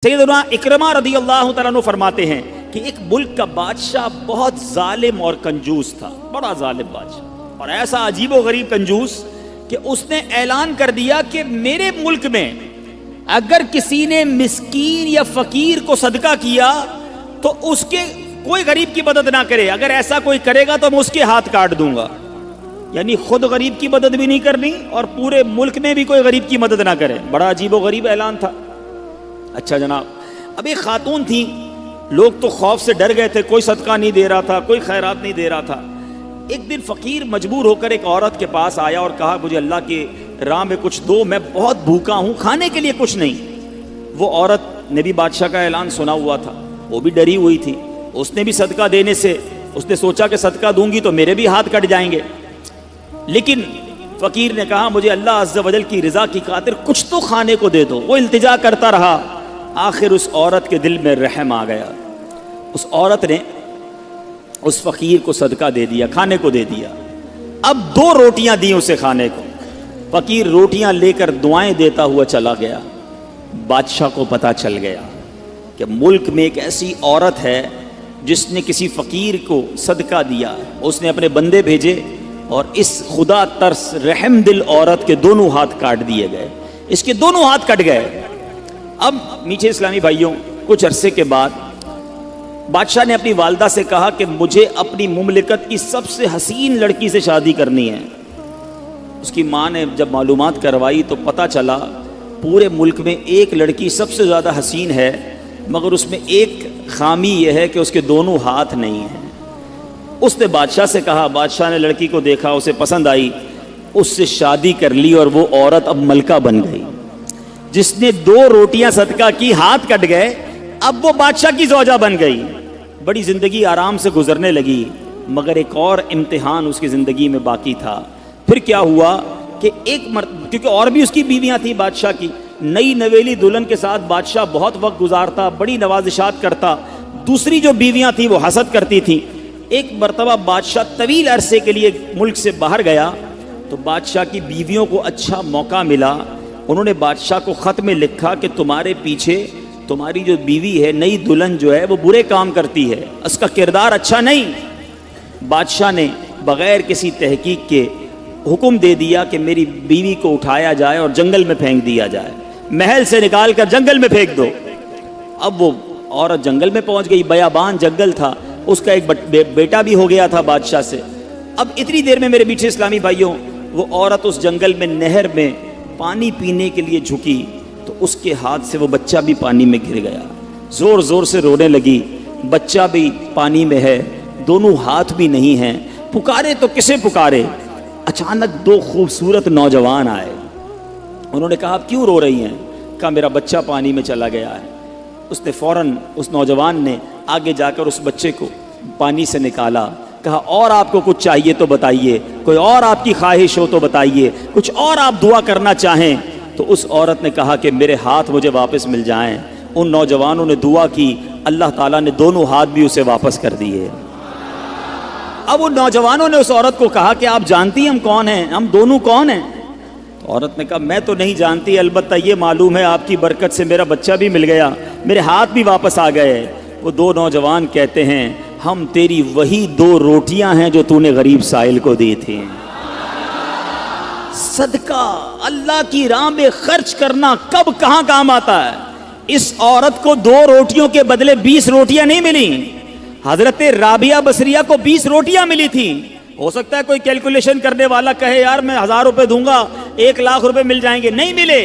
سیدنا اکرمہ رضی اللہ تعالیٰ عنہ فرماتے ہیں کہ ایک ملک کا بادشاہ بہت ظالم اور کنجوس تھا، بڑا ظالم بادشاہ، اور ایسا عجیب و غریب کنجوس کہ اس نے اعلان کر دیا کہ میرے ملک میں اگر کسی نے مسکین یا فقیر کو صدقہ کیا تو اس کے کوئی غریب کی مدد نہ کرے، اگر ایسا کوئی کرے گا تو میں اس کے ہاتھ کاٹ دوں گا۔ یعنی خود غریب کی مدد بھی نہیں کرنی اور پورے ملک میں بھی کوئی غریب کی مدد نہ کرے۔ بڑا عجیب و غریب اعلان تھا۔ اچھا جناب، اب ایک خاتون تھی، لوگ تو خوف سے ڈر گئے تھے، کوئی صدقہ نہیں دے رہا تھا، کوئی خیرات نہیں دے رہا تھا۔ ایک دن فقیر مجبور ہو کر ایک عورت کے پاس آیا اور کہا مجھے اللہ کی راہ میں کچھ دو، میں بہت بھوکا ہوں، کھانے کے لیے کچھ نہیں۔ وہ عورت نے بھی بادشاہ کا اعلان سنا ہوا تھا، وہ بھی ڈری ہوئی تھی، اس نے بھی صدقہ دینے سے اس نے سوچا کہ صدقہ دوں گی تو میرے بھی ہاتھ کٹ جائیں گے، لیکن فقیر نے کہا مجھے اللہ عز و جل کی رضا کی خاطر کچھ تو کھانے کو دے دو۔ وہ التجا کرتا رہا، آخر اس عورت کے دل میں رحم آ گیا، اس عورت نے اس فقیر کو صدقہ دے دیا، کھانے کو دے دیا۔ اب 2 روٹیاں دی اسے کھانے کو، فقیر روٹیاں لے کر دعائیں دیتا ہوا چلا گیا۔ بادشاہ کو پتہ چل گیا کہ ملک میں ایک ایسی عورت ہے جس نے کسی فقیر کو صدقہ دیا۔ اس نے اپنے بندے بھیجے اور اس خدا ترس رحم دل عورت کے دونوں ہاتھ کاٹ دیے گئے، اس کے دونوں ہاتھ کٹ گئے۔ اب میٹھے اسلامی بھائیوں، کچھ عرصے کے بعد بادشاہ نے اپنی والدہ سے کہا کہ مجھے اپنی مملکت کی سب سے حسین لڑکی سے شادی کرنی ہے۔ اس کی ماں نے جب معلومات کروائی تو پتہ چلا پورے ملک میں ایک لڑکی سب سے زیادہ حسین ہے، مگر اس میں ایک خامی یہ ہے کہ اس کے دونوں ہاتھ نہیں ہیں۔ اس نے بادشاہ سے کہا، بادشاہ نے لڑکی کو دیکھا، اسے پسند آئی، اس سے شادی کر لی اور وہ عورت اب ملکہ بن گئی۔ جس نے 2 روٹیاں صدقہ کی، ہاتھ کٹ گئے، اب وہ بادشاہ کی زوجہ بن گئی۔ بڑی زندگی آرام سے گزرنے لگی، مگر ایک اور امتحان اس کی زندگی میں باقی تھا۔ پھر کیا ہوا کہ کیونکہ اور بھی اس کی بیویاں تھیں بادشاہ کی، نئی نویلی دلہن کے ساتھ بادشاہ بہت وقت گزارتا، بڑی نوازشات کرتا، دوسری جو بیویاں تھیں وہ حسد کرتی تھیں۔ ایک مرتبہ بادشاہ طویل عرصے کے لیے ملک سے باہر گیا تو بادشاہ کی بیویوں کو اچھا موقع ملا، انہوں نے بادشاہ کو خط میں لکھا کہ تمہارے پیچھے تمہاری جو بیوی ہے، نئی دلہن جو ہے، وہ برے کام کرتی ہے، اس کا کردار اچھا نہیں۔ بادشاہ نے بغیر کسی تحقیق کے حکم دے دیا کہ میری بیوی کو اٹھایا جائے اور جنگل میں پھینک دیا جائے، محل سے نکال کر جنگل میں پھینک دو۔ اب وہ عورت جنگل میں پہنچ گئی، بیابان جنگل تھا، اس کا ایک بیٹا بھی ہو گیا تھا بادشاہ سے۔ اب اتنی دیر میں میرے میٹھے اسلامی بھائیوں، وہ عورت اس جنگل میں نہر میں پانی پینے کے لیے جھکی تو اس کے ہاتھ سے وہ بچہ بھی پانی میں گر گیا، زور زور سے رونے لگی، بچہ بھی پانی میں ہے، دونوں ہاتھ بھی نہیں ہیں، پکارے تو کسے پکارے؟ اچانک 2 خوبصورت نوجوان آئے، انہوں نے کہا آپ کیوں رو رہی ہیں؟ کہا میرا بچہ پانی میں چلا گیا ہے۔ اس نے فوراً اس نوجوان نے آگے جا کر اس بچے کو پانی سے نکالا، کہا اور آپ کو کچھ چاہیے تو بتائیے، کوئی اور آپ کی خواہش ہو تو بتائیے، کچھ اور آپ دعا کرنا چاہیں تو۔ اس عورت نے کہا کہ میرے ہاتھ مجھے واپس مل جائیں۔ ان نوجوانوں نے دعا کی، اللہ تعالیٰ نے دونوں ہاتھ بھی اسے واپس کر دیے۔ اب ان نوجوانوں نے اس عورت کو کہا کہ آپ جانتی ہیں ہم کون ہیں، ہم دونوں کون ہیں؟ تو عورت نے کہا میں تو نہیں جانتی، البتہ یہ معلوم ہے آپ کی برکت سے میرا بچہ بھی مل گیا، میرے ہاتھ بھی واپس آ گئے۔ وہ 2 نوجوان کہتے ہیں ہم تیری وہی 2 روٹیاں ہیں جو تو نے غریب سائل کو دی تھی۔ صدقہ اللہ کی راہ میں خرچ کرنا کب کہاں کام آتا ہے؟ اس عورت کو 2 روٹیوں کے بدلے 20 روٹیاں نہیں ملی، حضرت رابعہ بصریہ کو 20 روٹیاں ملی تھی۔ ہو سکتا ہے کوئی کیلکولیشن کرنے والا کہے یار میں 1000 روپے دوں گا 1 لاکھ روپے مل جائیں گے، نہیں ملے،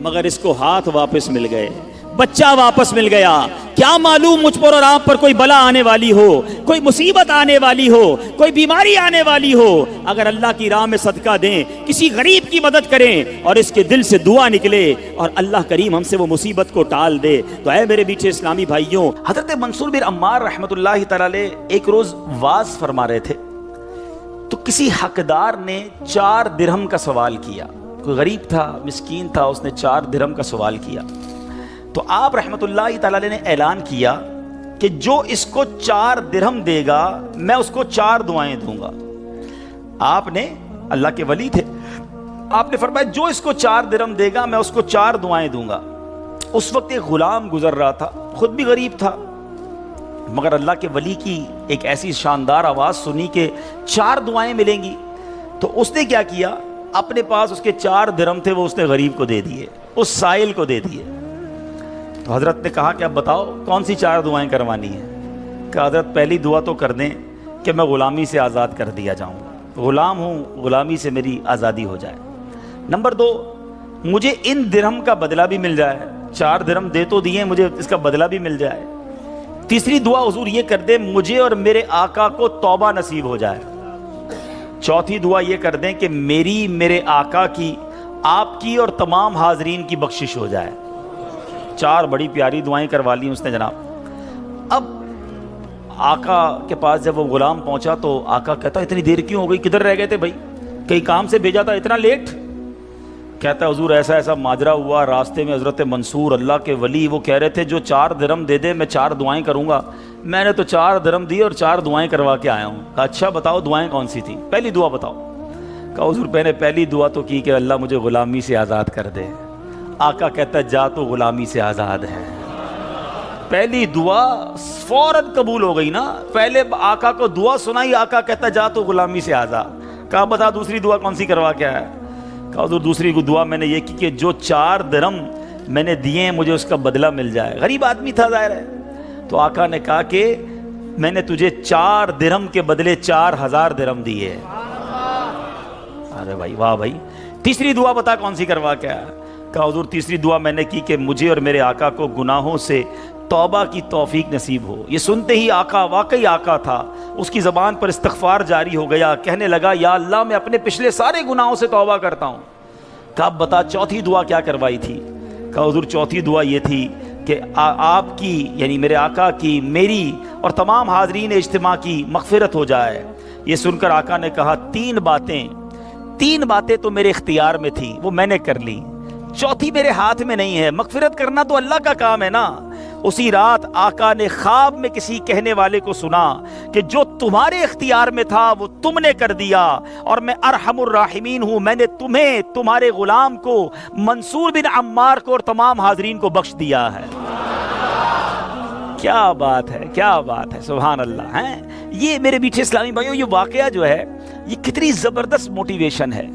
مگر اس کو ہاتھ واپس مل گئے، بچہ واپس مل گیا۔ کیا معلوم مجھ پر اور آپ پر کوئی بلا آنے والی ہو، کوئی مصیبت آنے والی ہو، کوئی بیماری آنے والی ہو، اگر اللہ کی راہ میں صدقہ دیں، کسی غریب کی مدد کریں اور اس کے دل سے دعا نکلے اور اللہ کریم ہم سے وہ مصیبت کو ٹال دے تو اے میرے میٹھے اسلامی بھائیوں، حضرت منصور بن عمار رحمۃ اللہ تعالی علیہ ایک روز واز فرما رہے تھے تو کسی حقدار نے 4 درہم کا سوال کیا، کوئی غریب تھا، مسکین تھا، اس نے 4 درہم کا سوال کیا تو آپ رحمت اللہ تعالی علیہ نے اعلان کیا کہ جو اس کو 4 درہم دے گا میں اس کو 4 دعائیں دوں گا۔ آپ نے، اللہ کے ولی تھے، آپ نے فرمایا جو اس کو 4 درہم دے گا میں اس کو 4 دعائیں دوں گا۔ اس وقت ایک غلام گزر رہا تھا، خود بھی غریب تھا، مگر اللہ کے ولی کی ایک ایسی شاندار آواز سنی کہ 4 دعائیں ملیں گی، تو اس نے کیا کیا، اپنے پاس اس کے 4 درہم تھے، وہ اس نے غریب کو دے دیے، اس سائل کو دے دیے۔ تو حضرت نے کہا کہ اب بتاؤ کون سی 4 دعائیں کروانی ہیں؟ کہ حضرت پہلی دعا تو کر دیں کہ میں غلامی سے آزاد کر دیا جاؤں، غلام ہوں، غلامی سے میری آزادی ہو جائے۔ نمبر 2، مجھے ان درہم کا بدلہ بھی مل جائے، 4 درہم دے تو دیے، مجھے اس کا بدلہ بھی مل جائے۔ تیسری دعا حضور یہ کر دیں مجھے اور میرے آقا کو توبہ نصیب ہو جائے۔ چوتھی دعا یہ کر دیں کہ میری، میرے آقا کی، آپ کی اور تمام حاضرین کی بخشش ہو جائے۔ 4 بڑی پیاری دعائیں کروا لی اس نے جناب۔ اب آقا کے پاس جب وہ غلام پہنچا تو آقا کہتا اتنی دیر کیوں ہو گئی، کدھر رہ گئے تھے بھائی، کئی کام سے بھیجا تھا، اتنا لیٹ؟ کہتا حضور ایسا ایسا ماجرا ہوا، راستے میں حضرت منصور اللہ کے ولی وہ کہہ رہے تھے جو 4 درہم دے دے میں 4 دعائیں کروں گا، میں نے تو 4 درہم دی اور 4 دعائیں کروا کے آیا ہوں۔ کہا اچھا بتاؤ دعائیں کون سی تھیں، پہلی دعا بتاؤ۔ کہا حضور میں نے پہلی دعا تو کی کہ اللہ مجھے غلامی سے آزاد کر دے۔ آقا کہتا جا تو غلامی سے آزاد ہے۔ پہلی دعا فوراً قبول ہو گئی نا، پہلے آقا کو دعا سنائی، آقا کہتا جا تو غلامی سے آزاد۔ کہا بتا دوسری دعا کون سی کروا کے آیا؟ کہا حضور دوسری دعا میں نے یہ کی کہ جو 4 درہم میں نے دیے ہیں مجھے اس کا بدلہ مل جائے۔ غریب آدمی تھا ظاہر ہے، تو آقا نے کہا کہ میں نے تجھے 4 درہم کے بدلے 4000 درہم دیے۔ ارے بھائی واہ بھائی، تیسری دعا بتا کون سی کروا کے آیا؟ کہا حضور تیسری دعا میں نے کی کہ مجھے اور میرے آقا کو گناہوں سے توبہ کی توفیق نصیب ہو۔ یہ سنتے ہی آقا واقعی آقا تھا، اس کی زبان پر استغفار جاری ہو گیا، کہنے لگا یا اللہ میں اپنے پچھلے سارے گناہوں سے توبہ کرتا ہوں۔ کہا اب بتا چوتھی دعا کیا کروائی تھی؟ کہا حضور چوتھی دعا یہ تھی کہ آپ کی یعنی میرے آقا کی، میری اور تمام حاضرین اجتماع کی مغفرت ہو جائے۔ یہ سن کر آقا نے کہا 3 باتیں تو میرے اختیار میں تھیں، وہ میں نے کر لی، چوتھی میرے ہاتھ میں نہیں ہے، مغفرت کرنا تو اللہ کا کام ہے نا۔ اسی رات آقا نے خواب میں کسی کہنے والے کو سنا کہ جو تمہارے اختیار میں تھا وہ تم نے کر دیا، اور میں ارحم الراحمین ہوں، میں نے تمہیں، تمہارے غلام کو، منصور بن عمار کو اور تمام حاضرین کو بخش دیا ہے۔ کیا بات ہے، کیا بات ہے، سبحان اللہ ہے۔ یہ میرے میٹھے اسلامی بھائیوں، یہ واقعہ جو ہے یہ کتنی زبردست موٹیویشن ہے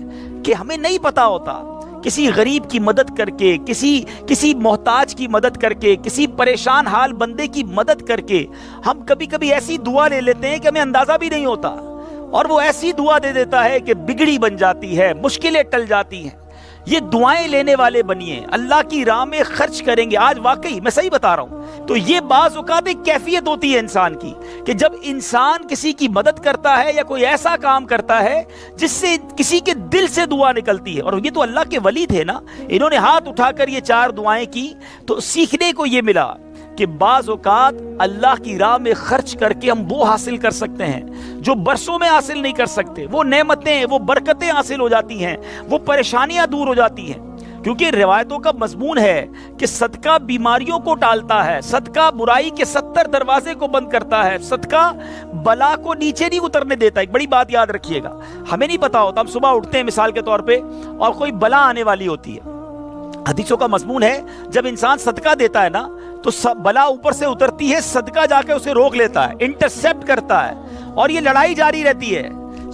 کہ ہمیں نہیں پتا ہوتا، کسی غریب کی مدد کر کے، کسی محتاج کی مدد کر کے، کسی پریشان حال بندے کی مدد کر کے ہم کبھی کبھی ایسی دعا لے لیتے ہیں کہ ہمیں اندازہ بھی نہیں ہوتا، اور وہ ایسی دعا دے دیتا ہے کہ بگڑی بن جاتی ہے، مشکلیں ٹل جاتی ہیں۔ یہ دعائیں لینے والے بنیے، اللہ کی راہ میں خرچ کریں گے۔ آج واقعی میں صحیح بتا رہا ہوں، تو یہ بعض اوقات ایک کیفیت ہوتی ہے انسان کی کہ جب انسان کسی کی مدد کرتا ہے یا کوئی ایسا کام کرتا ہے جس سے کسی کے دل سے دعا نکلتی ہے، اور یہ تو اللہ کے ولی تھے نا، انہوں نے ہاتھ اٹھا کر یہ 4 دعائیں کی، تو سیکھنے کو یہ ملا کہ بعض اوقات اللہ کی راہ میں خرچ کر کے ہم وہ حاصل کر سکتے ہیں جو برسوں میں حاصل نہیں کر سکتے، وہ نعمتیں، وہ برکتیں حاصل ہو جاتی ہیں، وہ پریشانیاں دور ہو جاتی ہیں۔ کیونکہ روایتوں کا مضمون ہے کہ صدقہ بیماریوں کو ٹالتا ہے، صدقہ برائی کے 70 دروازے کو بند کرتا ہے، صدقہ بلا کو نیچے نہیں اترنے دیتا۔ ایک بڑی بات یاد رکھیے گا، ہمیں نہیں پتا ہوتا، ہم صبح اٹھتے ہیں مثال کے طور پہ اور کوئی بلا آنے والی ہوتی ہے، حدیثوں کا مضمون ہے جب انسان صدقہ دیتا ہے نا تو بلا اوپر سے اترتی ہے، صدقہ جا کے اسے روک لیتا ہے، انٹرسیپٹ کرتا ہے، اور یہ لڑائی جاری رہتی ہے،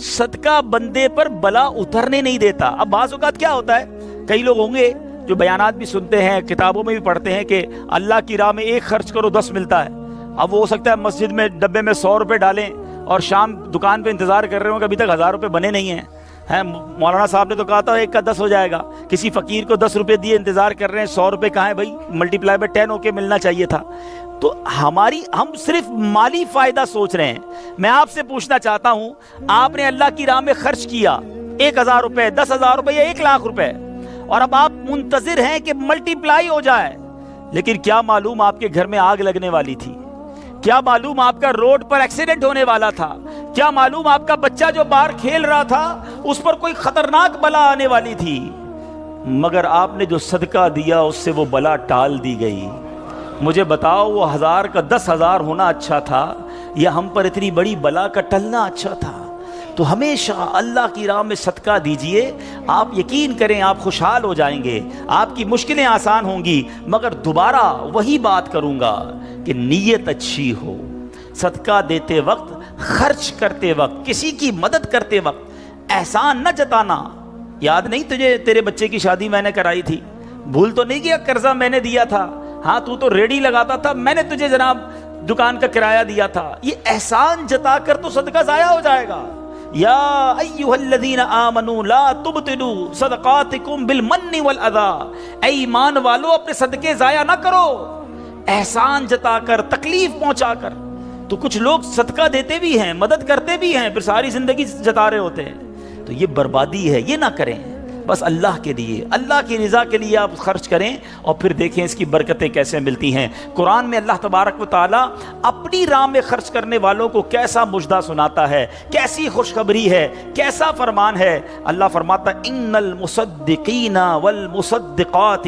صدقہ بندے پر بلا اترنے نہیں دیتا۔ اب بعض اوقات کیا ہوتا ہے، کئی لوگ ہوں گے جو بیانات بھی سنتے ہیں، کتابوں میں بھی پڑھتے ہیں کہ اللہ کی راہ میں 1 خرچ کرو 10 ملتا ہے۔ اب وہ ہو سکتا ہے مسجد میں ڈبے میں 100 روپے ڈالیں اور شام دکان پہ انتظار کر رہے ہوں کہ ابھی تک 1000 روپے بنے نہیں ہیں۔ مولانا صاحب نے تو کہا تھا 1 کا 10 ہو جائے گا، کسی فقیر کو 10 روپے دیے انتظار کر رہے ہیں، 100 روپے کہاں ہے بھائی، ملٹی پلائی بائی 10 ہو کے ملنا چاہیے تھا۔ تو ہم صرف مالی فائدہ سوچ رہے ہیں۔ میں آپ سے پوچھنا چاہتا ہوں، آپ نے اللہ کی راہ میں خرچ کیا 1000 روپے، 10,000 روپے یا 1,00,000 روپے، اور اب آپ منتظر ہیں کہ ملٹی پلائی ہو جائے، لیکن کیا معلوم آپ کے گھر میں آگ لگنے والی تھی، کیا معلوم آپ کا روڈ پر ایکسیڈنٹ ہونے والا تھا، کیا معلوم آپ کا بچہ جو باہر کھیل رہا تھا اس پر کوئی خطرناک بلا آنے والی تھی، مگر آپ نے جو صدقہ دیا اس سے وہ بلا ٹال دی گئی۔ مجھے بتاؤ وہ 1000 کا 10,000 ہونا اچھا تھا یا ہم پر اتنی بڑی بلا کا ٹلنا اچھا تھا؟ تو ہمیشہ اللہ کی راہ میں صدقہ دیجئے، آپ یقین کریں آپ خوشحال ہو جائیں گے، آپ کی مشکلیں آسان ہوں گی، مگر دوبارہ وہی بات کروں گا کہ نیت اچھی ہو، صدقہ دیتے وقت، خرچ کرتے وقت، کسی کی مدد کرتے وقت احسان نہ جتانا۔ یاد نہیں تجھے تیرے بچے کی شادی میں نے کرائی تھی؟ بھول تو نہیں گیا قرضہ میں نے دیا تھا؟ ہاں تو ریڈی لگاتا تھا، میں نے تجھے جناب دکان کا کرایہ دیا تھا۔ یہ احسان جتا کر تو صدقہ ضائع ہو جائے گا۔ یا ایھا الذین آمنوا لا تبطلوا صدقاتکم بالمن والاذی، اے ایمان والو اپنے صدقے ضائع نہ کرو احسان جتا کر، تکلیف پہنچا کر۔ تو کچھ لوگ صدقہ دیتے بھی ہیں، مدد کرتے بھی ہیں، پھر ساری زندگی جتا رہے ہوتے ہیں، تو یہ بربادی ہے، یہ نہ کریں۔ بس اللہ کے لیے، اللہ کی رضا کے لیے آپ خرچ کریں اور پھر دیکھیں اس کی برکتیں کیسے ملتی ہیں۔ قرآن میں اللہ تبارک و تعالیٰ اپنی راہ میں خرچ کرنے والوں کو کیسا مژدہ سناتا ہے، کیسی خوشخبری ہے، کیسا فرمان ہے۔ اللہ فرماتا ہے ان المصدقین والمصدقات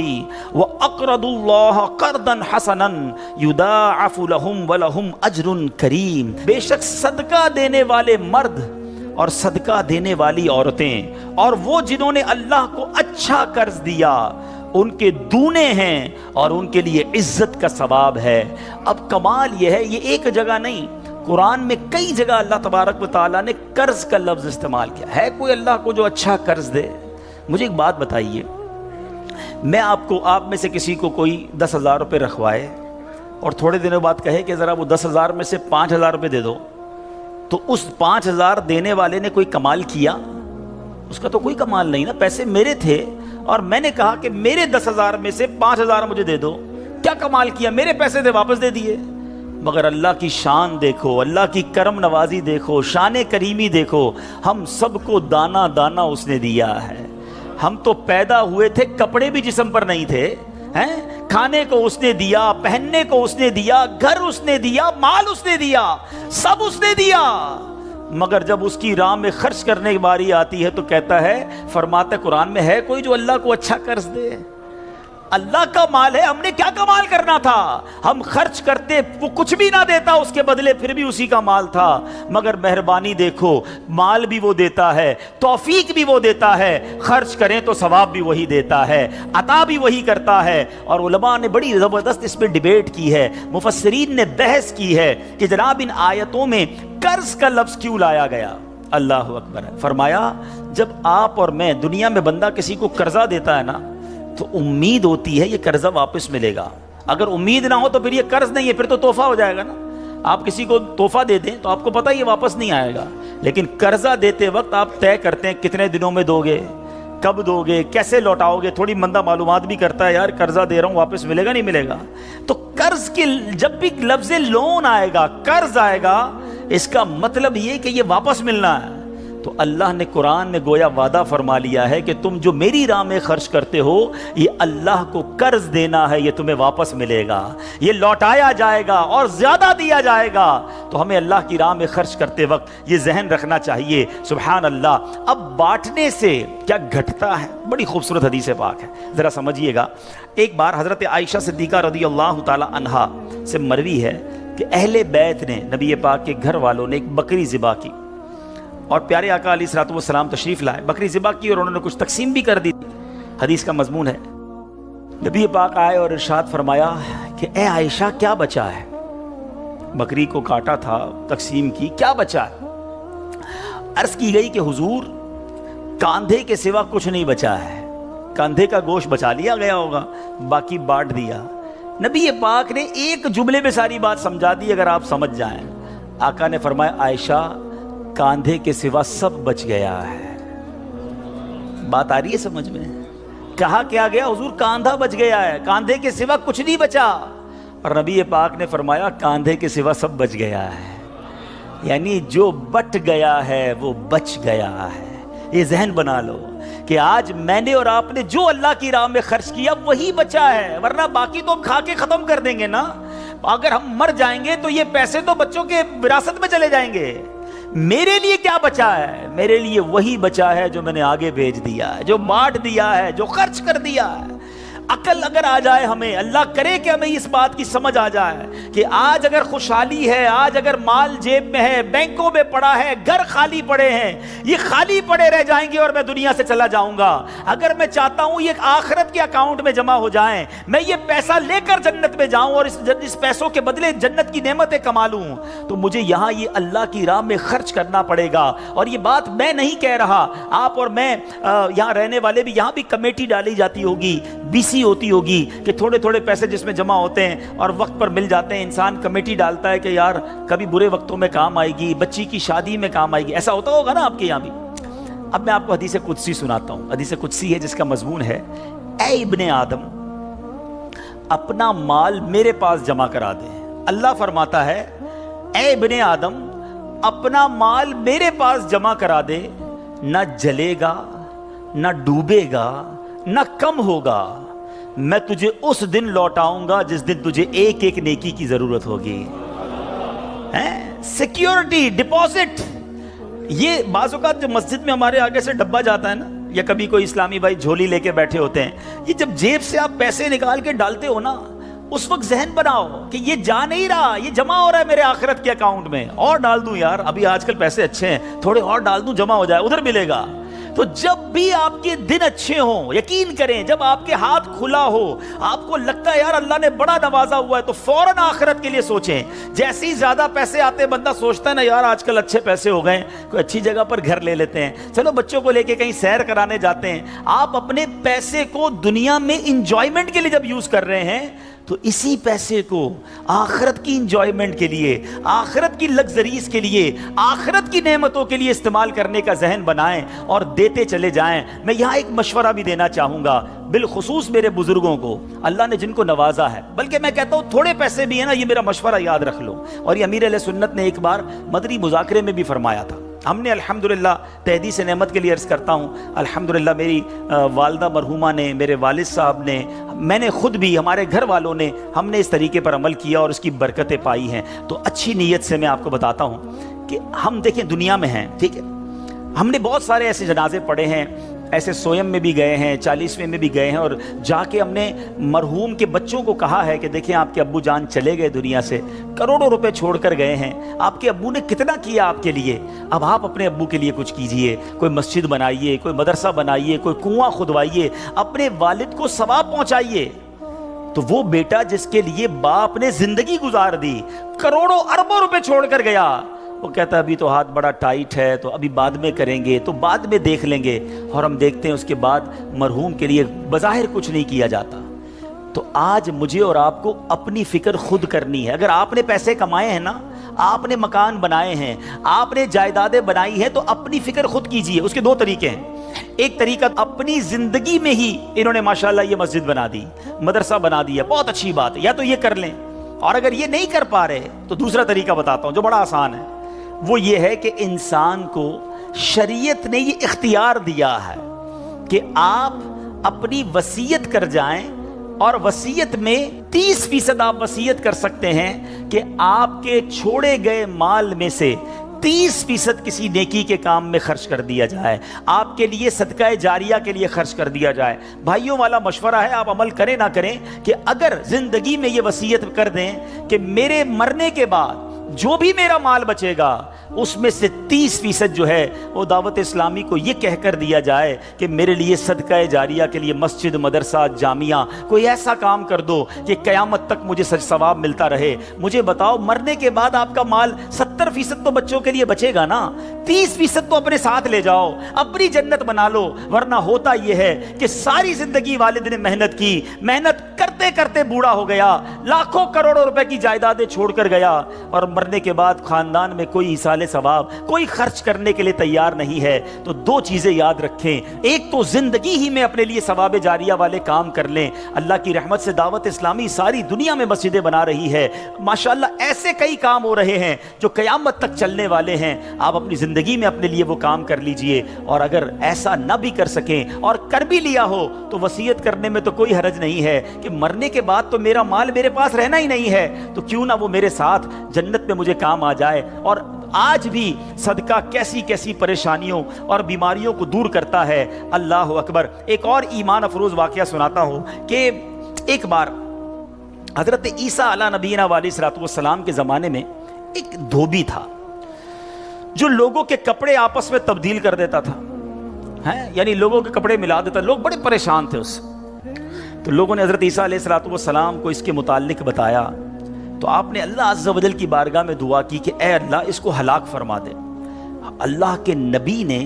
واقرضوا اللہ قرضا حسنا یضاعف لهم ولهم اجر کریم، بے شک صدقہ دینے والے مرد اور صدقہ دینے والی عورتیں اور وہ جنہوں نے اللہ کو اچھا قرض دیا، ان کے دونے ہیں اور ان کے لیے عزت کا ثواب ہے۔ اب کمال یہ ہے، یہ ایک جگہ نہیں، قرآن میں کئی جگہ اللہ تبارک و تعالیٰ نے قرض کا لفظ استعمال کیا ہے۔ کوئی اللہ کو جو اچھا قرض دے؟ مجھے ایک بات بتائیے، میں آپ میں سے کسی کو کوئی 10,000 روپے رکھوائے اور تھوڑے دنوں بعد کہے کہ ذرا وہ 10,000 میں سے 5,000 روپے دے دو، تو اس 5,000 دینے والے نے کوئی کمال کیا؟ اس کا تو کوئی کمال نہیں نا، پیسے میرے تھے اور میں نے کہا کہ میرے 10,000 میں سے 5,000 مجھے دے دو، کیا کمال کیا؟ میرے پیسے تھے، واپس دے دیے۔ مگر اللہ کی شان دیکھو، اللہ کی کرم نوازی دیکھو، شان کریمی دیکھو، ہم سب کو دانا دانا اس نے دیا ہے۔ ہم تو پیدا ہوئے تھے، کپڑے بھی جسم پر نہیں تھے، کھانے کو اس نے دیا، پہننے کو اس نے دیا، گھر اس نے دیا، مال اس نے دیا، سب اس نے دیا، مگر جب اس کی راہ میں خرچ کرنے کی باری آتی ہے تو کہتا ہے، فرماتا ہے قرآن میں، ہے کوئی جو اللہ کو اچھا قرض دے؟ اللہ کا مال ہے، ہم نے کیا کمال کرنا تھا؟ ہم خرچ کرتے، وہ کچھ بھی نہ دیتا اس کے بدلے، پھر بھی اسی کا مال تھا، مگر مہربانی دیکھو، مال بھی وہ دیتا ہے، توفیق بھی وہ دیتا ہے، خرچ کریں تو ثواب بھی وہی دیتا ہے، عطا بھی وہی کرتا ہے۔ اور علماء نے بڑی زبردست اس پہ ڈیبیٹ کی ہے، مفسرین نے بحث کی ہے کہ جناب ان آیتوں میں قرض کا لفظ کیوں لایا گیا؟ اللہ اکبر ہے۔ فرمایا جب آپ اور میں، دنیا میں بندہ کسی کو قرضہ دیتا ہے نا تو امید ہوتی ہے یہ قرضہ واپس ملے گا، اگر امید نہ ہو تو پھر یہ قرض نہیں ہے، پھر تو تحفہ ہو جائے گا نا۔ آپ کسی کو تحفہ دے دیں تو آپ کو پتہ یہ واپس نہیں آئے گا، لیکن قرضہ دیتے وقت آپ طے کرتے ہیں کتنے دنوں میں دو گے، کب دو گے، کیسے لوٹاؤ گے، تھوڑی بندہ معلومات بھی کرتا ہے، یار قرضہ دے رہا ہوں واپس ملے گا نہیں ملے گا۔ تو قرض کے جب بھی لفظ لون آئے گا، قرض آئے گا، اس کا مطلب یہ کہ یہ واپس ملنا ہے۔ تو اللہ نے قرآن میں گویا وعدہ فرما لیا ہے کہ تم جو میری راہ میں خرچ کرتے ہو، یہ اللہ کو قرض دینا ہے، یہ تمہیں واپس ملے گا، یہ لوٹایا جائے گا اور زیادہ دیا جائے گا۔ تو ہمیں اللہ کی راہ میں خرچ کرتے وقت یہ ذہن رکھنا چاہیے۔ سبحان اللہ۔ اب بانٹنے سے کیا گھٹتا ہے؟ بڑی خوبصورت حدیث پاک ہے، ذرا سمجھیے گا۔ ایک بار حضرت عائشہ صدیقہ رضی اللہ تعالی عنہا سے مروی ہے کہ اہل بیت نے، نبی پاک کے گھر والوں نے ایک بکری ذبح کی اور پیارے آقا علیہ الصلوۃ والسلام تشریف لائے، بکری ذبح کی اور انہوں نے کچھ تقسیم بھی کر دی۔ حدیث کا مضمون ہے، نبی پاک آئے اور ارشاد فرمایا کہ اے عائشہ کیا بچا ہے؟ بکری کو کاٹا تھا، تقسیم کی، کیا بچا ہے؟ عرض کی گئی کہ حضور کاندھے کے سوا کچھ نہیں بچا ہے، کاندھے کا گوشت بچا لیا گیا ہوگا، باقی بانٹ دیا۔ نبی پاک نے ایک جملے میں ساری بات سمجھا دی، اگر آپ سمجھ جائیں۔ آقا نے فرمایا عائشہ کاندھے کے سوا سب بچ گیا ہے۔ بات آ رہی ہے سمجھ میں؟ کہا کیا گیا؟ حضور کاندھا بچ گیا ہے، کاندھے کے سوا کچھ نہیں بچا، اور نبی پاک نے فرمایا کاندھے کے سوا سب بچ گیا ہے، یعنی جو بٹ گیا ہے وہ بچ گیا ہے۔ یہ ذہن بنا لو کہ آج میں نے اور آپ نے جو اللہ کی راہ میں خرچ کیا وہی بچا ہے، ورنہ باقی تو ہم کھا کے ختم کر دیں گے نا۔ اگر ہم مر جائیں گے تو یہ پیسے تو بچوں کے وراثت میں چلے جائیں گے۔ میرے لیے کیا بچا ہے؟ میرے لیے وہی بچا ہے جو میں نے آگے بھیج دیا ہے، جو بانٹ دیا ہے، جو خرچ کر دیا ہے۔ عقل اگر آ جائے ہمیں، اللہ کرے کہ ہمیں اس بات کی سمجھ آ جائے کہ آج اگر خوشحالی ہے، آج اگر مال جیب میں ہے، بینکوں میں پڑا ہے، گھر خالی پڑے ہیں، یہ خالی پڑے رہ جائیں گے اور میں دنیا سے چلا جاؤں گا۔ اگر میں چاہتا ہوں یہ آخرت کے اکاؤنٹ میں جمع ہو جائیں، میں یہ پیسہ لے کر جنت میں جاؤں اور اس پیسوں کے بدلے جنت کی نعمتیں کما لوں، تو مجھے یہاں یہ اللہ کی راہ میں خرچ کرنا پڑے گا۔ اور یہ بات میں نہیں کہہ رہا، آپ اور میں یہاں رہنے والے بھی، یہاں بھی کمیٹی ڈالی جاتی ہوگی، BC ہوتی ہوگی کہ تھوڑے تھوڑے پیسے جس میں جمع ہوتے ہیں اور وقت پر مل جاتے ہیں، انسان کمیٹی ڈالتا ہے کہ یار کبھی برے وقتوں میں کام آئے گی، بچی کی شادی میں کام آئے گی۔ ایسا ہوتا ہوگا نا آپ کے یہاں بھی۔ اب میں آپ کو حدیث قدسی سناتا ہوں۔ حدیث قدسی ہے جس کا مضمون ہے، اے ابن آدم اپنا مال میرے پاس جمع کرا دے۔ اللہ فرماتا ہے، اے ابن آدم اپنا مال میرے پاس جمع کرا دے، نہ جلے گا، نہ ڈوبے گا، نہ کم ہوگا، میں تجھے اس دن لوٹاؤں گا جس دن تجھے ایک ایک نیکی کی ضرورت ہوگی۔ سیکیورٹی ڈپازٹ، یہ بعض اوقات جو مسجد میں ہمارے آگے سے ڈبہ جاتا ہے نا، یا کبھی کوئی اسلامی بھائی جھولی لے کے بیٹھے ہوتے ہیں، یہ جب جیب سے آپ پیسے نکال کے ڈالتے ہو نا، اس وقت ذہن بناؤ کہ یہ جا نہیں رہا، یہ جمع ہو رہا ہے میرے آخرت کے اکاؤنٹ میں، اور ڈال دوں یار، ابھی آج کل پیسے اچھے ہیں، تھوڑے اور ڈال دوں، جمع ہو جائے، ادھر ملے گا۔ تو جب بھی آپ کے دن اچھے ہوں، یقین کریں جب آپ کے ہاتھ کھلا ہو، آپ کو لگتا ہے یار اللہ نے بڑا نوازا ہوا ہے، تو فوراً آخرت کے لیے سوچیں۔ جیسے ہی زیادہ پیسے آتے بندہ سوچتا ہے نا یار آج کل اچھے پیسے ہو گئے، کوئی اچھی جگہ پر گھر لے لیتے ہیں، چلو بچوں کو لے کے کہیں سیر کرانے جاتے ہیں۔ آپ اپنے پیسے کو دنیا میں انجوائمنٹ کے لیے جب یوز کر رہے ہیں، تو اسی پیسے کو آخرت کی انجوائمنٹ کے لیے، آخرت کی لگزریز کے لیے، آخرت کی نعمتوں کے لیے استعمال کرنے کا ذہن بنائیں اور دیتے چلے جائیں۔ میں یہاں ایک مشورہ بھی دینا چاہوں گا، بالخصوص میرے بزرگوں کو، اللہ نے جن کو نوازا ہے، بلکہ میں کہتا ہوں تھوڑے پیسے بھی ہیں نا، یہ میرا مشورہ یاد رکھ لو۔ اور یہ امیر علیہ سنت نے ایک بار مدنی مذاکرے میں بھی فرمایا تھا۔ ہم نے الحمدللہ تحدیث نعمت کے لیے عرض کرتا ہوں، الحمدللہ میری والدہ مرحومہ نے، میرے والد صاحب نے، میں نے خود بھی، ہمارے گھر والوں نے، ہم نے اس طریقے پر عمل کیا اور اس کی برکتیں پائی ہیں۔ تو اچھی نیت سے میں آپ کو بتاتا ہوں کہ ہم دیکھیں دنیا میں ہیں، ٹھیک ہے، ہم نے بہت سارے ایسے جنازے پڑھے ہیں، ایسے سویم میں بھی گئے ہیں، 40ویں میں بھی گئے ہیں، اور جا کے ہم نے مرحوم کے بچوں کو کہا ہے کہ دیکھیں آپ کے ابو جان چلے گئے دنیا سے، کروڑوں روپے چھوڑ کر گئے ہیں، آپ کے ابو نے کتنا کیا آپ کے لیے، اب آپ اپنے ابو کے لیے کچھ کیجئے، کوئی مسجد بنائیے، کوئی مدرسہ بنائیے، کوئی کنواں کھدوائیے، اپنے والد کو ثواب پہنچائیے۔ تو وہ بیٹا جس کے لیے باپ نے زندگی گزار دی، کروڑوں اربوں روپے چھوڑ کر گیا، وہ کہتا ہے ابھی تو ہاتھ بڑا ٹائٹ ہے، تو ابھی بعد میں کریں گے، تو بعد میں دیکھ لیں گے، اور ہم دیکھتے ہیں اس کے بعد مرحوم کے لیے بظاہر کچھ نہیں کیا جاتا۔ تو آج مجھے اور آپ کو اپنی فکر خود کرنی ہے۔ اگر آپ نے پیسے کمائے ہیں نا، آپ نے مکان بنائے ہیں، آپ نے جائیدادیں بنائی ہیں، تو اپنی فکر خود کیجئے۔ اس کے دو طریقے ہیں۔ ایک طریقہ، اپنی زندگی میں ہی انہوں نے ماشاءاللہ یہ مسجد بنا دی، مدرسہ بنا دیا، بہت اچھی بات ہے، یا تو یہ کر لیں، اور اگر یہ نہیں کر پا رہے تو دوسرا طریقہ بتاتا ہوں جو بڑا آسان ہے، وہ یہ ہے کہ انسان کو شریعت نے یہ اختیار دیا ہے کہ آپ اپنی وصیت کر جائیں، اور وصیت میں 30% آپ وصیت کر سکتے ہیں کہ آپ کے چھوڑے گئے مال میں سے 30% کسی نیکی کے کام میں خرچ کر دیا جائے، آپ کے لیے صدقہ جاریہ کے لیے خرچ کر دیا جائے۔ بھائیوں والا مشورہ ہے، آپ عمل کریں نہ کریں، کہ اگر زندگی میں یہ وصیت کر دیں کہ میرے مرنے کے بعد جو بھی میرا مال بچے گا اس میں سے 30% جو ہے وہ دعوت اسلامی کو یہ کہہ کر دیا جائے کہ میرے لیے صدقہ جاریہ کے لیے مسجد، مدرسہ، جامعہ، کوئی ایسا کام کر دو کہ قیامت تک مجھے ثواب ملتا رہے۔ مجھے بتاؤ مرنے کے بعد آپ کا مال 70% تو بچوں کے لیے بچے گا نا، 30% تو اپنے ساتھ لے جاؤ، اپنی جنت بنا لو۔ ورنہ ہوتا یہ ہے کہ ساری زندگی والد نے محنت کی، محنت کرتے کرتے بوڑھا ہو گیا، لاکھوں کروڑوں روپے کی جائیدادیں چھوڑ کر گیا، اور مرنے کے بعد خاندان میں کوئی ایصال ثواب، کوئی خرچ کرنے کے لیے تیار نہیں ہے۔ تو دو چیزیں یاد رکھیں، ایک تو زندگی ہی میں اپنے لیے ثواب جاریہ والے کام کر لیں۔ اللہ کی رحمت سے دعوت اسلامی ساری دنیا میں مسجدیں بنا رہی ہے، ماشاءاللہ ایسے کئی کام ہو رہے ہیں جو قیامت تک چلنے والے ہیں۔ آپ اپنی زندگی میں اپنے لیے وہ کام کر لیجئے، اور اگر ایسا نہ بھی کر سکیں اور کر بھی لیا ہو تو وصیت کرنے میں تو کوئی حرج نہیں ہے کہ مرنے کے بعد تو میرا مال میرے پاس رہنا ہی نہیں ہے، تو کیوں نہ وہ میرے ساتھ جنت میں مجھے کام آ جائے۔ اور آج بھی صدقہ کیسی کیسی پریشانیوں اور بیماریوں کو دور کرتا ہے. اللہ اکبر. ایک اور ایمان افروز واقعہ سناتا ہوں کہ ایک بار حضرت عیسیٰ علیہ نبینا علیہ السلام کے زمانے میں ایک دھوبی تھا جو لوگوں کے کپڑے آپس میں تبدیل کر دیتا تھا, یعنی لوگوں کے کپڑے ملا دیتا. لوگ بڑے پریشان تھے اس سے. تو لوگوں نے حضرت عیسیٰ علیہ السلام کو اس کے متعلق بتایا. تو آپ نے اللہ عز و جل کی بارگاہ میں دعا کی کہ اے اللہ اس کو ہلاک فرما دے. اللہ کے نبی نے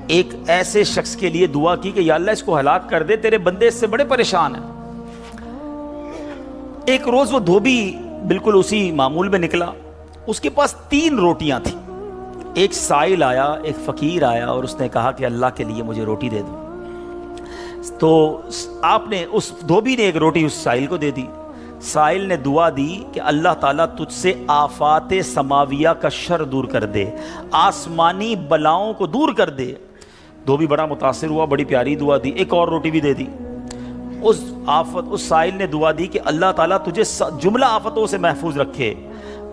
ایک ایسے شخص کے لیے دعا کی کہ یا اللہ اس کو ہلاک کر دے, تیرے بندے اس سے بڑے پریشان ہیں. ایک روز وہ دھوبی بالکل اسی معمول میں نکلا. اس کے پاس 3 روٹیاں تھیں. ایک سائل آیا, ایک فقیر آیا اور اس نے کہا کہ اللہ کے لیے مجھے روٹی دے دو. تو آپ نے اس دھوبی نے ایک روٹی اس سائل کو دے دی. سائل نے دعا دی کہ اللہ تعالیٰ تجھ سے آفات سماویہ کا شر دور کر دے, آسمانی بلاؤں کو دور کر دے. دھوبی بڑا متاثر ہوا, بڑی پیاری دعا دی. ایک اور روٹی بھی دے دی. اس سائل نے دعا دی کہ اللہ تعالیٰ تجھے جملہ آفتوں سے محفوظ رکھے.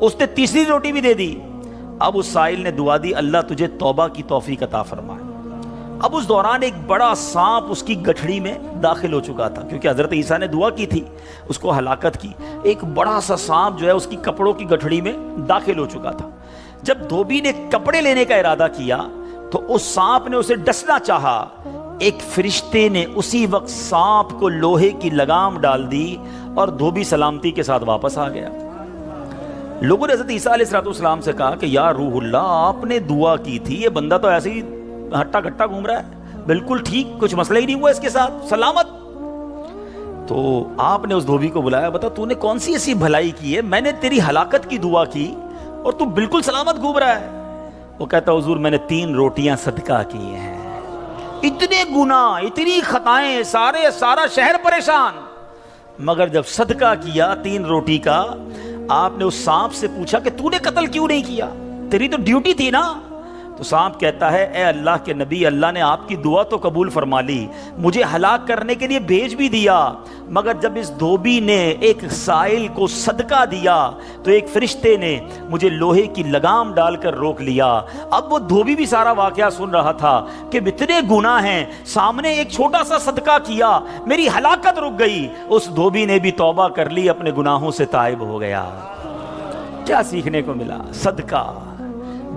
اس نے تیسری روٹی بھی دے دی. اب اس سائل نے دعا دی اللہ تجھے توبہ کی توفیق عطا فرمائے. اب اس دوران ایک بڑا سانپ اس کی گٹھڑی میں داخل ہو چکا تھا, کیونکہ حضرت عیسیٰ نے دعا کی تھی اس کو ہلاکت کی. ایک بڑا سا سانپ جو ہے اس کی کپڑوں کی گٹھڑی میں داخل ہو چکا تھا. جب دھوبی نے کپڑے لینے کا ارادہ کیا تو اس سانپ نے اسے ڈسنا چاہا. ایک فرشتے نے اسی وقت سانپ کو لوہے کی لگام ڈال دی اور دھوبی سلامتی کے ساتھ واپس آ گیا. لوگوں نے حضرت عیسیٰ علیہ السلام سے کہا کہ یا روح اللہ, آپ نے دعا کی تھی, یہ بندہ تو ایسے ہی ہٹا گھٹا گھوم رہا ہے, بالکل ٹھیک, کچھ مسئلہ ہی نہیں ہوا اس کے ساتھ, سلامت. تو آپ نے اس دھوبی کو بلایا, بتا تو نے کون سی ایسی بھلائی کی ہے, میں نے تیری ہلاکت کی دعا کی اور تو بالکل سلامت گھوم رہا ہے. وہ کہتا حضور میں نے 3 روٹیاں صدقہ کی ہیں, اتنے گناہ اتنی خطائیں, سارا شہر پریشان, مگر جب صدقہ کیا 3 روٹی کا, آپ نے اس سانپ سے پوچھا کہ تو نے قتل کیوں نہیں کیا, تیری تو ڈیوٹی تھی نا. تو سانپ کہتا ہے اے اللہ کے نبی, اللہ نے آپ کی دعا تو قبول فرما لی, مجھے ہلاک کرنے کے لیے بھیج بھی دیا, مگر جب اس دھوبی نے ایک سائل کو صدقہ دیا تو ایک فرشتے نے مجھے لوہے کی لگام ڈال کر روک لیا. اب وہ دھوبی بھی سارا واقعہ سن رہا تھا کہ اتنے گناہ ہیں, سامنے ایک چھوٹا سا صدقہ کیا, میری ہلاکت رک گئی. اس دھوبی نے بھی توبہ کر لی, اپنے گناہوں سے تائب ہو گیا. کیا سیکھنے کو ملا؟ صدقہ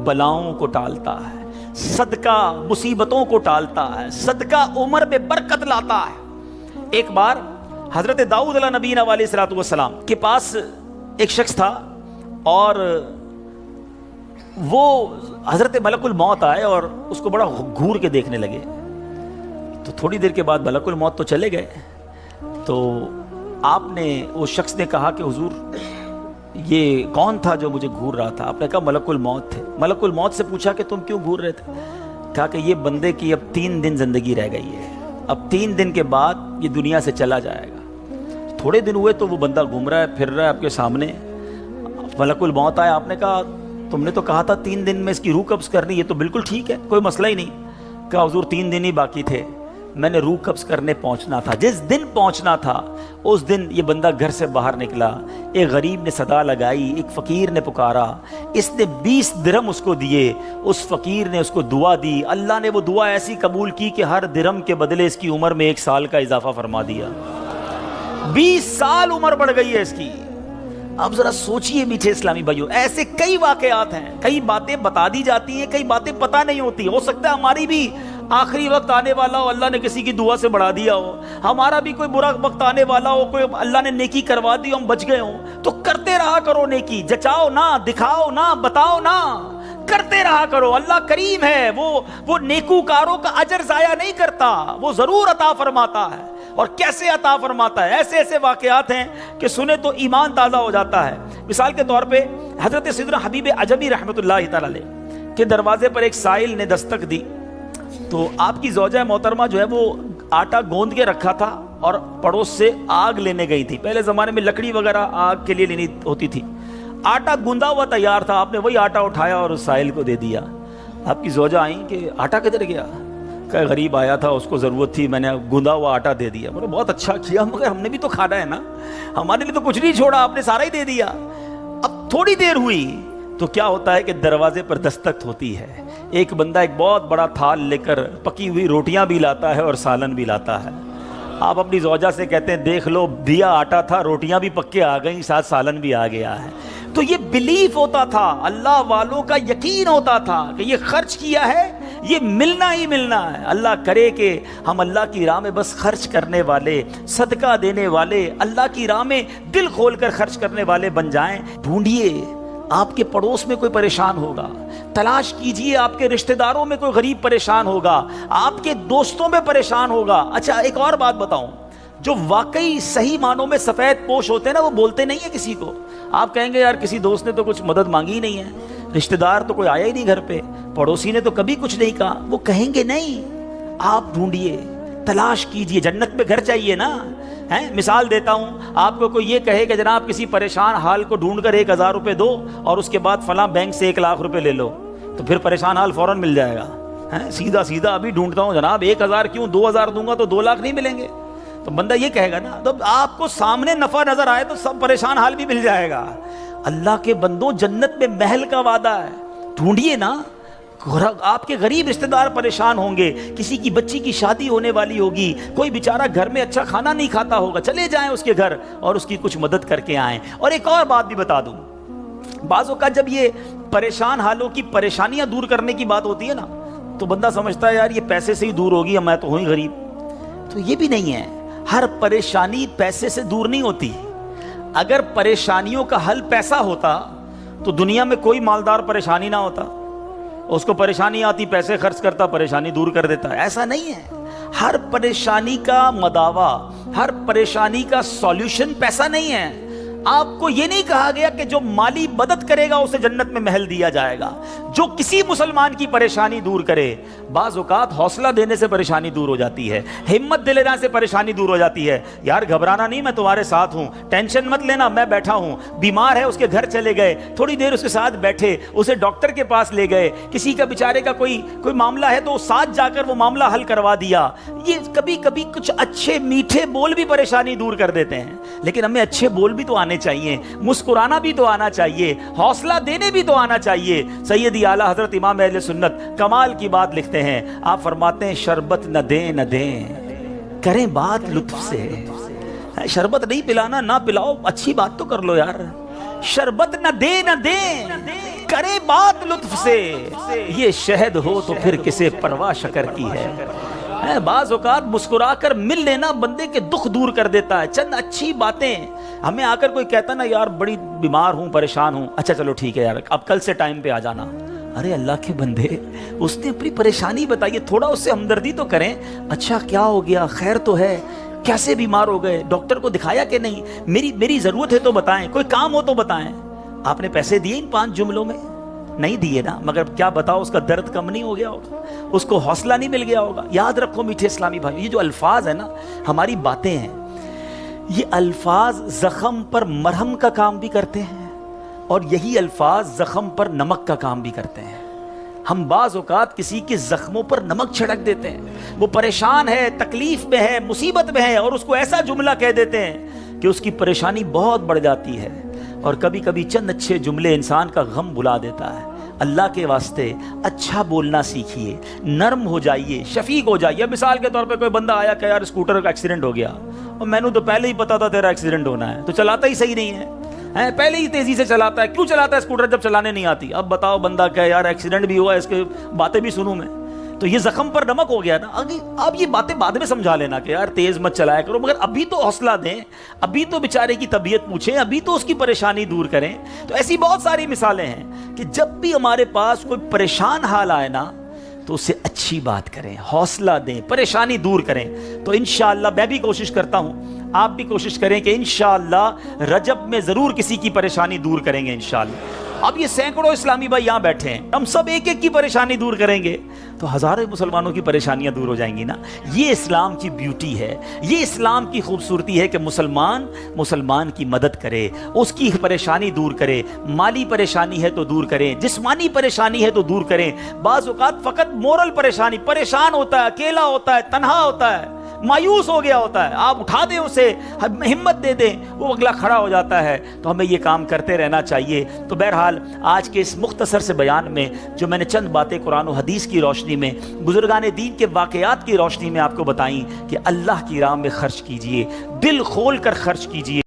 بلاؤں کو ٹالتا ہے, صدقہ مصیبتوں کو ٹالتا ہے, صدقہ عمر میں برکت لاتا ہے. ایک بار حضرت داؤد علیہ نبینا علیہ السلام کے پاس ایک شخص تھا اور وہ حضرت ملک الموت آئے اور اس کو بڑا گھور کے دیکھنے لگے. تو تھوڑی دیر کے بعد ملک الموت تو چلے گئے. تو آپ نے اس شخص نے کہا کہ حضور یہ کون تھا جو مجھے گھور رہا تھا؟ آپ نے کہا ملک الموت تھے. ملک الموت سے پوچھا کہ تم کیوں گھور رہے تھے؟ کہا کہ یہ بندے کی اب 3 دن زندگی رہ گئی ہے, اب 3 دن کے بعد یہ دنیا سے چلا جائے گا. تھوڑے دن ہوئے تو وہ بندہ گھوم رہا ہے, پھر رہا ہے آپ کے سامنے. ملک الموت آیا, آپ نے کہا تم نے تو کہا تھا 3 دن میں اس کی روح قبض کرنی, یہ تو بالکل ٹھیک ہے, کوئی مسئلہ ہی نہیں. کہا حضور 3 دن ہی باقی تھے, میں نے روح قبض کرنے پہنچنا تھا. جس دن پہنچنا تھا اس دن یہ بندہ گھر سے باہر نکلا. ایک غریب نے صدا لگائی, ایک فقیر نے پکارا, اس نے 20 درہم اس کو دیے. اس فقیر نے اس کو دعا دی, اللہ نے وہ دعا ایسی قبول کی کہ ہر درہم کے بدلے اس کی عمر میں 1 سال کا اضافہ فرما دیا. 20 سال عمر بڑھ گئی ہے اس کی. اب ذرا سوچئے میٹھے اسلامی بھائیوں, ایسے کئی واقعات ہیں, کئی باتیں بتا دی جاتی ہیں, کئی باتیں پتہ نہیں ہوتی. ہو سکتا ہے ہماری بھی آخری وقت آنے والا ہو, اللہ نے کسی کی دعا سے بڑھا دیا ہو, ہمارا بھی کوئی برا وقت آنے والا ہو, کوئی اللہ نے نیکی کروا دی, ہم بچ گئے ہوں. تو کرتے رہا کرو نیکی, جچاؤ نہ, دکھاؤ نہ, بتاؤ نہ, کرتے رہا کرو. اللہ کریم ہے, وہ نیکوکاروں کا اجر ضائع نہیں کرتا, وہ ضرور عطا فرماتا ہے. اور کیسے عطا فرماتا ہے؟ ایسے ایسے واقعات ہیں کہ سنے تو ایمان تازہ ہو جاتا ہے. مثال کے طور پہ حضرت سیدنا حبیب عجمی رحمۃ اللہ تعالی علیہ کے دروازے پر ایک سائل نے دستک دی. تو آپ کی زوجہ محترمہ جو ہے وہ آٹا گوندھ کے رکھا تھا اور پڑوس سے آگ لینے گئی تھی. پہلے زمانے میں لکڑی وغیرہ آگ کے لیے لینی ہوتی تھی. آٹا گوندا ہوا تیار تھا, آپ نے وہی آٹا اٹھایا اور اس سائل کو دے دیا. آپ کی زوجہ آئیں کہ آٹا کدھر گیا؟ کہ غریب آیا تھا, اس کو ضرورت تھی, میں نے گوندا ہوا آٹا دے دیا. بولے بہت اچھا کیا, مگر ہم نے بھی تو کھانا ہے نا, ہمارے لیے تو کچھ نہیں چھوڑا, آپ نے سارا ہی دے دیا. اب تھوڑی دیر ہوئی تو کیا ہوتا ہے کہ دروازے پر دستک ہوتی ہے، ایک بندہ ایک بہت بڑا تھال لے کر پکی ہوئی روٹیاں بھی لاتا ہے اور سالن بھی لاتا ہے. آپ اپنی زوجہ سے کہتے ہیں دیکھ لو دیا آٹا تھا، روٹیاں بھی پک کے آ گئیں، ساتھ سالن بھی آ گیا ہے. تو یہ بلیف ہوتا تھا، اللہ والوں کا یقین ہوتا تھا کہ یہ خرچ کیا ہے یہ ملنا ہی ملنا ہے. اللہ کرے کہ ہم اللہ کی راہ میں بس خرچ کرنے والے، صدقہ دینے والے، اللہ کی راہ میں دل کھول کر خرچ کرنے والے بن جائیں. ڈھونڈیے آپ کے پڑوس میں کوئی پریشان ہوگا، تلاش کیجئے آپ کے رشتہ داروں میں کوئی غریب پریشان ہوگا، آپ کے دوستوں میں پریشان ہوگا. اچھا ایک اور بات بتاؤں، جو واقعی صحیح معنوں میں سفید پوش ہوتے ہیں نا، وہ بولتے نہیں ہیں کسی کو. آپ کہیں گے یار کسی دوست نے تو کچھ مدد مانگی ہی نہیں ہے، رشتہ دار تو کوئی آیا ہی نہیں گھر پہ، پڑوسی نے تو کبھی کچھ نہیں کہا. وہ کہیں گے نہیں. آپ ڈھونڈیے، تلاش کیجئے. جنت میں گھر چاہیے نا. مثال دیتا ہوں، آپ کو کوئی یہ کہے کہ جناب کسی پریشان حال کو ڈھونڈ کر 1000 روپے دو اور اس کے بعد فلاں بینک سے 1 لاکھ روپے لے لو، تو پھر پریشان حال فوراً مل جائے گا. سیدھا سیدھا ابھی ڈھونڈتا ہوں جناب 1000 کیوں، 2000 دوں گا تو 2 لاکھ نہیں ملیں گے، تو بندہ یہ کہے گا نا. تو آپ کو سامنے نفع نظر آئے تو سب پریشان حال بھی مل جائے گا. اللہ کے بندوں جنت میں محل کا وعدہ ہے، ڈھونڈیے نا. آپ کے غریب رشتہ دار پریشان ہوں گے، کسی کی بچی کی شادی ہونے والی ہوگی، کوئی بیچارہ گھر میں اچھا کھانا نہیں کھاتا ہوگا، چلے جائیں اس کے گھر اور اس کی کچھ مدد کر کے آئیں. اور ایک اور بات بھی بتا دوں، بعض اوقات جب یہ پریشان حالوں کی پریشانیاں دور کرنے کی بات ہوتی ہے نا، تو بندہ سمجھتا ہے یار یہ پیسے سے ہی دور ہوگی، میں تو ہوں ہی غریب. تو یہ بھی نہیں ہے. ہر پریشانی پیسے سے دور نہیں ہوتی. اگر پریشانیوں کا حل پیسہ ہوتا تو دنیا میں کوئی مالدار پریشانی نہ ہوتا. اس کو پریشانی آتی، پیسے خرچ کرتا، پریشانی دور کر دیتا. ایسا نہیں ہے. ہر پریشانی کا مداوا، ہر پریشانی کا سولوشن پیسہ نہیں ہے. آپ کو یہ نہیں کہا گیا کہ جو مالی مدد کرے گا اسے جنت میں محل دیا جائے گا. جو کسی مسلمان کی پریشانی دور کرے، بعض اوقات حوصلہ دینے سے پریشانی دور ہو جاتی ہے، ہمت دلانے سے پریشانی دور ہو جاتی ہے. یار گھبرانا نہیں، میں تمہارے ساتھ ہوں، ٹینشن مت لینا، میں بیٹھا ہوں. بیمار ہے اس کے گھر چلے گئے، تھوڑی دیر اس کے ساتھ بیٹھے، اسے ڈاکٹر کے پاس لے گئے. کسی کا بیچارے کا کوئی معاملہ ہے تو ساتھ جا کر وہ معاملہ حل کروا دیا. یہ کبھی کبھی کچھ اچھے میٹھے بول بھی پریشانی دور کر دیتے ہیں. لیکن ہمیں اچھے بول بھی تو آنے چاہیے، مسکرانا بھی تو آنا چاہیے، حوصلہ دینے بھی تو آنا چاہیے. سیدی اعلیٰ حضرت امام اہل سنت کمال کی بات لکھتے ہیں. آپ فرماتے ہیں شربت نہ دیں نہ دیں، کریں بات لطف سے. شربت نہیں پلانا، نہ پلاؤ، اچھی بات تو کر لو یار. شربت نہ دیں نہ دیں، کریں بات لطف سے. یہ شہد ہو تو پھر کسے پرواہ شکر کی ہے. بعض اوقات مسکرا کر مل لینا بندے کے دکھ دور کر دیتا ہے. چند اچھی باتیں. ہمیں آ کر کوئی کہتا نا یار بڑی بیمار ہوں، پریشان ہوں، اچھا چلو ٹھیک ہے یار اب کل سے ٹائم پہ آ جانا. ارے اللہ کے بندے، اس نے اپنی پریشانی بتائیے، تھوڑا اس سے ہمدردی تو کریں. اچھا کیا ہو گیا، خیر تو ہے، کیسے بیمار ہو گئے، ڈاکٹر کو دکھایا کہ نہیں، میری ضرورت ہے تو بتائیں، کوئی کام ہو تو بتائیں. آپ نے پیسے دیے ان 5 جملوں میں؟ نہیں دیے نا، مگر کیا بتاؤ اس کا درد کم نہیں ہو گیا ہوگا، اس کو حوصلہ نہیں مل گیا ہوگا. یاد رکھو میٹھے اسلامی بھائی، یہ جو الفاظ ہیں نا، ہماری باتیں ہیں، یہ الفاظ زخم پر مرہم کا کام بھی کرتے ہیں اور یہی الفاظ زخم پر نمک کا کام بھی کرتے ہیں. ہم بعض اوقات کسی کے زخموں پر نمک چھڑک دیتے ہیں. وہ پریشان ہے، تکلیف میں ہے، مصیبت میں ہے، اور اس کو ایسا جملہ کہہ دیتے ہیں کہ اس کی پریشانی بہت بڑھ جاتی ہے. اور کبھی کبھی چند اچھے جملے انسان کا غم بھلا دیتا ہے. اللہ کے واسطے اچھا بولنا سیکھیے، نرم ہو جائیے، شفیق ہو جائیے. مثال کے طور پہ کوئی بندہ آیا کہ یار اسکوٹر کا ایکسیڈنٹ ہو گیا، اور میں نے تو پہلے ہی پتا تھا تیرا ایکسیڈنٹ ہونا ہے، تو چلاتا ہی صحیح نہیں ہے، پہلے ہی تیزی سے چلاتا ہے. کیوں چلاتا ہے اسکوٹر جب چلانے نہیں آتی؟ اب بتاؤ بندہ کہ یار ایکسیڈنٹ بھی ہوا ہے، اس کے باتیں بھی سنوں میں، تو یہ زخم پر نمک ہو گیا نا. اب یہ باتیں بعد میں سمجھا لینا کہ یار تیز مت چلایا کرو، مگر ابھی تو حوصلہ دیں، ابھی تو بیچارے کی طبیعت پوچھیں، ابھی تو اس کی پریشانی دور کریں. تو ایسی بہت ساری مثالیں ہیں کہ جب بھی ہمارے پاس کوئی پریشان حال آئے نا، تو اسے اچھی بات کریں، حوصلہ دیں، پریشانی دور کریں. تو انشاءاللہ میں بھی کوشش کرتا ہوں، آپ بھی کوشش کریں کہ انشاءاللہ رجب میں ضرور کسی کی پریشانی دور کریں گے انشاءاللہ. اب یہ سینکڑوں اسلامی بھائی یہاں بیٹھے ہیں، ہم سب ایک ایک کی پریشانی دور کریں گے تو ہزاروں مسلمانوں کی پریشانیاں دور ہو جائیں گی نا. یہ اسلام کی بیوٹی ہے، یہ اسلام کی خوبصورتی ہے کہ مسلمان کی مدد کرے، اس کی پریشانی دور کرے. مالی پریشانی ہے تو دور کریں، جسمانی پریشانی ہے تو دور کریں. بعض اوقات فقط مورل پریشان ہوتا ہے، اکیلا ہوتا ہے، تنہا ہوتا ہے، مایوس ہو گیا ہوتا ہے، آپ اٹھا دیں اسے، ہمت دے دیں، وہ اگلا کھڑا ہو جاتا ہے۔ تو ہمیں یہ کام کرتے رہنا چاہیے۔ تو بہرحال آج کے اس مختصر سے بیان میں جو میں نے چند باتیں قرآن و حدیث کی روشنی میں، بزرگان دین کے واقعات کی روشنی میں آپ کو بتائیں کہ اللہ کی راہ میں خرچ کیجئے، دل کھول کر خرچ کیجئے۔